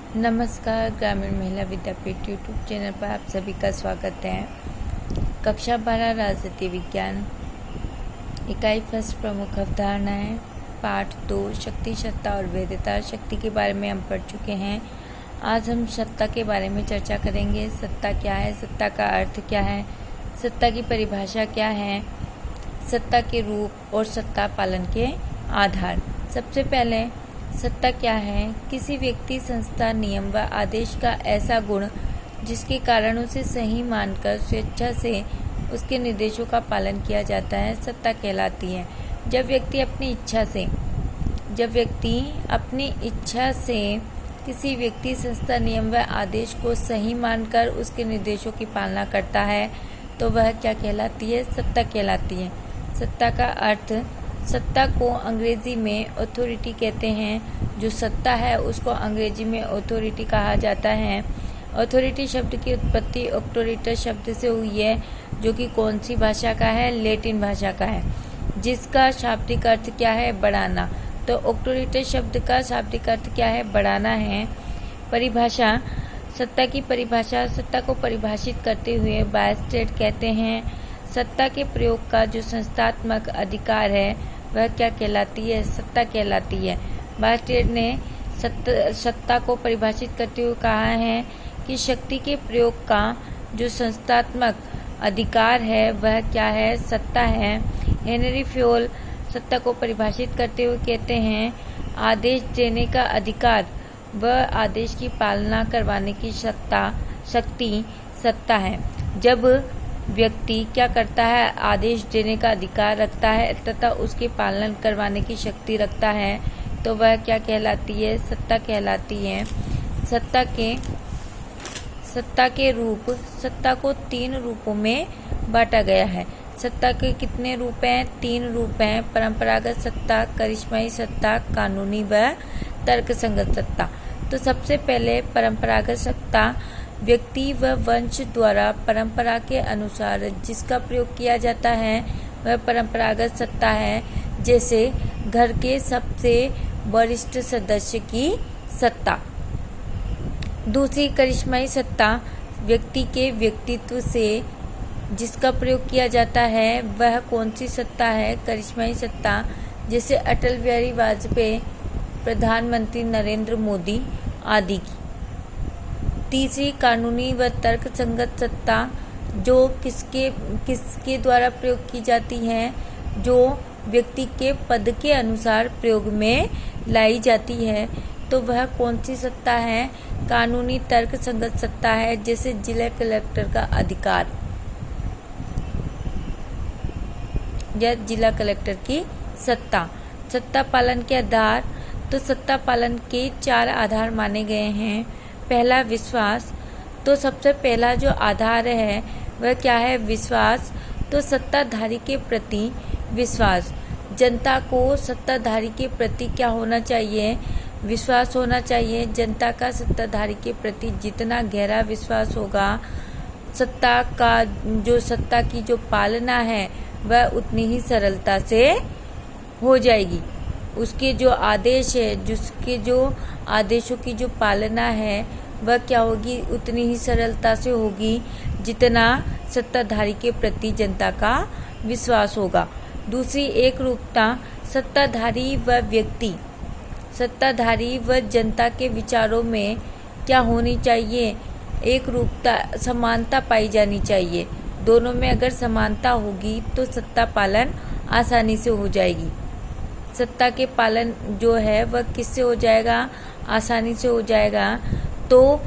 नमस्कार, ग्रामीण महिला विद्यापीठ यूट्यूब चैनल पर आप सभी का स्वागत है। कक्षा 12 राजनीति विज्ञान इकाई फर्स्ट प्रमुख अवधारणाएं पाठ 2 शक्ति, सत्ता और वैधता। शक्ति के बारे में हम पढ़ चुके हैं। आज हम सत्ता के बारे में चर्चा करेंगे। सत्ता क्या है, सत्ता का अर्थ क्या है, सत्ता की परिभाषा क्या है, सत्ता के रूप और सत्ता पालन के आधार। सबसे पहले सत्ता क्या है? किसी व्यक्ति, संस्था, नियम व आदेश का ऐसा गुण जिसके कारण उसे सही मानकर स्वेच्छा से उसके निर्देशों का पालन किया जाता है, सत्ता कहलाती है। जब व्यक्ति अपनी इच्छा से किसी व्यक्ति, संस्था, नियम व आदेश को सही मानकर उसके निर्देशों की पालना करता है तो वह क्या कहलाती है? सत्ता कहलाती है। सत्ता का अर्थ, सत्ता को अंग्रेजी में अथॉरिटी कहते हैं। जो सत्ता है उसको अंग्रेजी में अथॉरिटी कहा जाता है। अथॉरिटी शब्द की उत्पत्ति ऑक्टोरिटर शब्द से हुई है, जो कि कौन सी भाषा का है? लैटिन भाषा का है, जिसका शाब्दिक अर्थ क्या है? बढ़ाना। तो ऑक्टोरिटर शब्द का शाब्दिक अर्थ क्या है? बढ़ाना है। परिभाषा, सत्ता की परिभाषा, सत्ता को परिभाषित करते हुए बायस्टेड कहते हैं सत्ता के प्रयोग का जो संस्थात्मक अधिकार है वह क्या कहलाती है? सत्ता कहलाती है। बायस्टेड ने सत्ता को परिभाषित करते हुए कहा है कि शक्ति के प्रयोग का जो संस्थात्मक अधिकार है वह क्या है? सत्ता है। हेनरी फ्योल सत्ता को परिभाषित करते हुए कहते हैं आदेश देने का अधिकार व आदेश की पालना करवाने की शक्ति सत्ता है। जब व्यक्ति क्या करता है? आदेश देने का अधिकार रखता है तथा उसके पालन करवाने की शक्ति रखता है तो वह क्या कहलाती है? सत्ता कहलाती है। सत्ता के रूप, सत्ता को 3 रूपों में बांटा गया है। सत्ता के कितने रूप हैं? 3 रूप हैं। परंपरागत सत्ता, करिश्माई सत्ता, कानूनी व तर्कसंगत सत्ता। तो सबसे पहले परंपरागत सत्ता, व्यक्ति व वंश द्वारा परंपरा के अनुसार जिसका प्रयोग किया जाता है वह परंपरागत सत्ता है। जैसे घर के सबसे वरिष्ठ सदस्य की सत्ता। दूसरी करिश्माई सत्ता, व्यक्ति के व्यक्तित्व से जिसका प्रयोग किया जाता है वह कौन सी सत्ता है? करिश्माई सत्ता। जैसे अटल बिहारी वाजपेयी, प्रधानमंत्री नरेंद्र मोदी आदि की। तीसरी कानूनी व तर्कसंगत सत्ता, जो किसके द्वारा प्रयोग की जाती है? जो व्यक्ति के पद के अनुसार प्रयोग में लाई जाती है तो वह कौन सी सत्ता है? कानूनी तर्कसंगत सत्ता है। जैसे जिला कलेक्टर का अधिकार या जिला कलेक्टर की सत्ता। सत्ता पालन के आधार, तो सत्ता पालन के 4 आधार माने गए हैं। पहला विश्वास, तो सबसे पहला जो आधार है वह क्या है? विश्वास। तो सत्ताधारी के प्रति विश्वास। जनता को सत्ताधारी के प्रति क्या होना चाहिए? विश्वास होना चाहिए। जनता का सत्ताधारी के प्रति जितना गहरा विश्वास होगा, सत्ता की जो पालना है वह उतनी ही सरलता से हो जाएगी। उसके जो आदेश है, जिसके जो आदेशों की जो पालना है वह क्या होगी? उतनी ही सरलता से होगी जितना सत्ताधारी के प्रति जनता का विश्वास होगा। दूसरी एक रूपता, सत्ताधारी व जनता के विचारों में क्या होनी चाहिए? एक रूपता, समानता पाई जानी चाहिए। दोनों में अगर समानता होगी तो सत्ता पालन आसानी से हो जाएगी। सत्ता के पालन जो है वह किससे हो जाएगा? आसानी से हो जाएगा। तो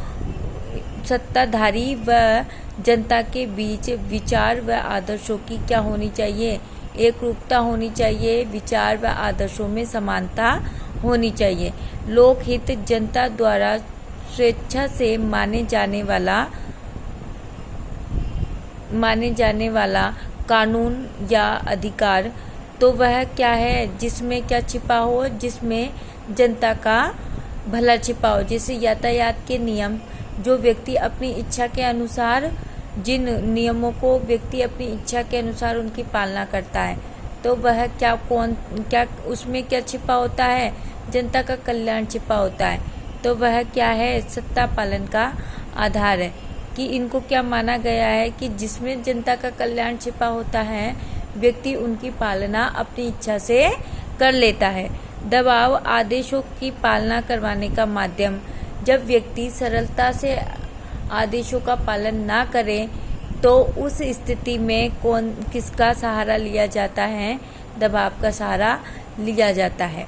सत्ताधारी व जनता के बीच विचार व आदर्शों की क्या होनी चाहिए? एक रूपता होनी चाहिए। विचार व आदर्शों में समानता होनी चाहिए। लोकहित, जनता द्वारा स्वेच्छा से माने जाने वाला कानून या अधिकार, तो वह क्या है? जिसमें क्या छिपा हो? जिसमें जनता का भला छिपा हो। जैसे यातायात के नियम, जो व्यक्ति अपनी इच्छा के अनुसार, जिन नियमों को व्यक्ति अपनी इच्छा के अनुसार उनकी पालना करता है तो वह क्या उसमें क्या छिपा होता है? जनता का कल्याण छिपा होता है। तो वह क्या है, सत्ता पालन का आधार है। कि इनको क्या माना गया है कि जिसमें जनता का कल्याण छिपा होता है, व्यक्ति उनकी पालना अपनी इच्छा से कर लेता है। दबाव आदेशों की पालना करवाने का माध्यम। जब व्यक्ति सरलता से आदेशों का पालन ना करे तो उस स्थिति में किसका सहारा लिया जाता है? दबाव का सहारा लिया जाता है।